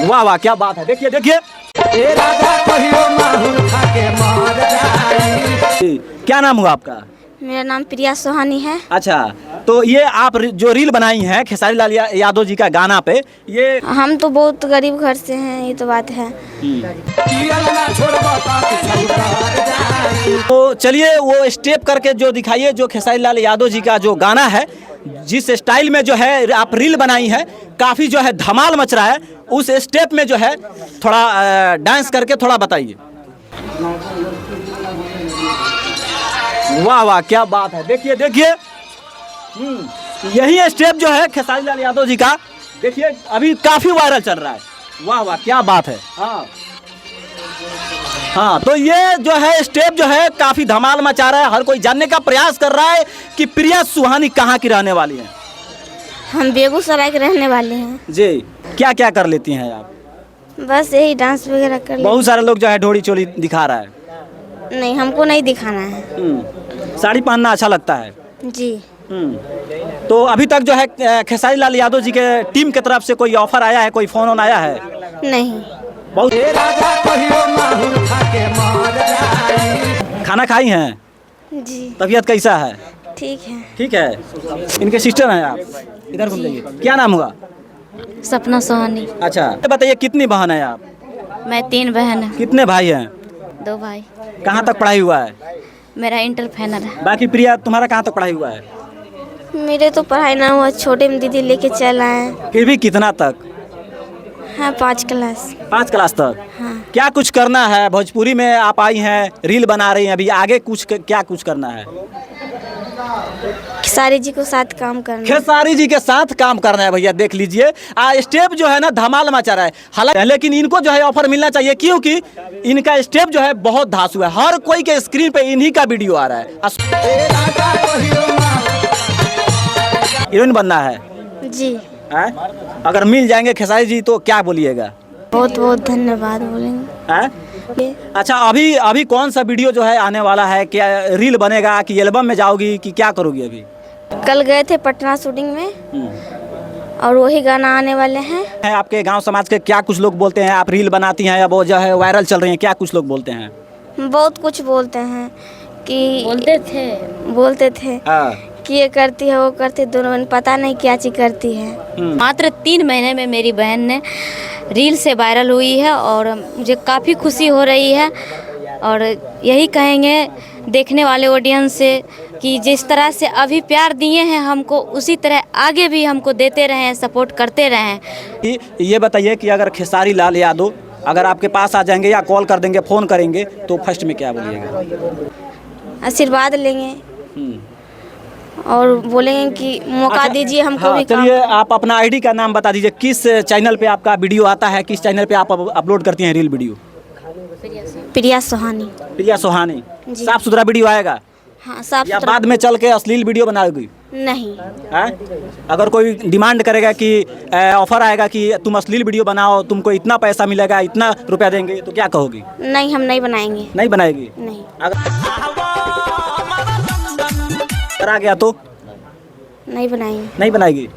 वाह वाह क्या बात है, देखिए देखिए। क्या नाम हुआ आपका? मेरा नाम प्रिया सोहानी है। अच्छा, तो ये आप जो रील बनाई हैं खेसारी लाल यादव जी का गाना पे, ये हम तो बहुत गरीब घर से हैं, ये तो बात है। तो चलिए वो स्टेप करके जो दिखाइए, जो खेसारी लाल यादव जी का जो गाना है, जिस स्टाइल में जो है आप रील बनाई है, काफ़ी जो है धमाल मच रहा है। उस स्टेप में जो है थोड़ा डांस करके थोड़ा बताइए। वाह वाह क्या बात है, देखिए देखिए। यही स्टेप जो है खेसारी लाल यादव जी का, देखिए अभी काफ़ी वायरल चल रहा है। वाह वाह क्या बात है। हाँ हाँ, तो ये जो है स्टेप जो है काफ़ी धमाल मचा रहा है। हर कोई जानने का प्रयास कर रहा है कि प्रिया सुहानी कहाँ की रहने वाली हैं। हम बेगूसराय के रहने वाले हैं जी। क्या क्या कर लेती हैं आप? बस यही डांस वगैरह कर बहुत सारे लोग जो है ढोड़ी चोली दिखा रहा है। नहीं, हमको नहीं दिखाना है। साड़ी पहनना अच्छा लगता है जी। तो अभी तक जो है खेसारी लाल यादव जी के टीम की तरफ से कोई ऑफर आया है, कोई फोन आया है? नहीं। बहुत। खाना खाई हैं? जी। तबीयत कैसा है? ठीक है। ठीक है। इनके सिस्टर हैं आप? इधर घूम जाइए। क्या नाम हुआ? सपना सोहानी। अच्छा, बताइए कितनी बहन है आप? मैं 3 बहन है। कितने भाई हैं? 2 भाई। कहाँ तक पढ़ाई हुआ है? मेरा इंटर फाइनल है। बाकी प्रिया तुम्हारा कहाँ तक पढ़ाई हुआ है? मेरे तो पढ़ाई ना हुआ, छोटे में दीदी लेके चल आए। फिर भी कितना तक? हाँ, 5 क्लास। 5 क्लास तक। हाँ। क्या कुछ करना है? भोजपुरी में आप आई हैं, रील बना रही हैं, अभी आगे कुछ क्या कुछ करना है? खेसारी जी को साथ काम करना। खेसारी जी के साथ काम करना है भैया। देख लीजिए स्टेप जो है ना धमाल मचा रहा है। हालांकि लेकिन इनको जो है ऑफर मिलना चाहिए, क्योंकि इनका स्टेप जो है बहुत धांसू है। हर कोई के स्क्रीन पे इन्हीं का वीडियो आ रहा है। हीरोइन बनना है जी। है? अगर मिल जाएंगे खेसारी जी तो क्या बोलिएगा? बहुत बहुत धन्यवाद बोलेंगे। है? अच्छा, अभी कौन सा वीडियो जो है आने वाला है? क्या रील बनेगा कि एल्बम में जाओगी कि क्या करोगी? अभी कल गए थे पटना शूटिंग में और वही गाना आने वाले हैं। आपके गांव समाज के क्या कुछ लोग बोलते हैं? आप रील बनाती हैं या वो जो है वायरल चल रही हैं, क्या कुछ लोग बोलते हैं? बहुत कुछ बोलते हैं कि बोलते थे हाँ। कि ये करती है वो करती, दोनों पता नहीं क्या चीज करती है। मात्र 3 महीने में मेरी बहन ने रील से वायरल हुई है और मुझे काफ़ी खुशी हो रही है। और यही कहेंगे देखने वाले ऑडियंस से कि जिस तरह से अभी प्यार दिए हैं हमको, उसी तरह आगे भी हमको देते रहें, सपोर्ट करते रहें। ये बताइए कि अगर खेसारी लाल यादव अगर आपके पास आ जाएंगे या कॉल कर देंगे, फ़ोन करेंगे, तो फर्स्ट में क्या बोलिएगा? आशीर्वाद लेंगे और बोलेंगे कि मौका दीजिए हमको भी। चलिए आप अपना आईडी का नाम बता दीजिए। किस चैनल पे आपका वीडियो आता है? किस चैनल पे आप अपलोड करती हैं रील वीडियो? प्रिया सोहानी। प्रिया सोहानी। साफ सुथरा वीडियो आएगा? हाँ, साफ या सुथरा। बाद में चल के अश्लील वीडियो बनाओगी? नहीं। अगर कोई डिमांड करेगा कि ऑफर आएगा कि तुम अश्लील वीडियो बनाओ, तुमको इतना पैसा मिलेगा, इतना रुपया देंगे, तो क्या कहोगी? नहीं, हम नहीं बनाएंगे। नहीं बनाएगी? नहीं। अगर आ गया तो नहीं बनाएंगे। नहीं बनाएगी?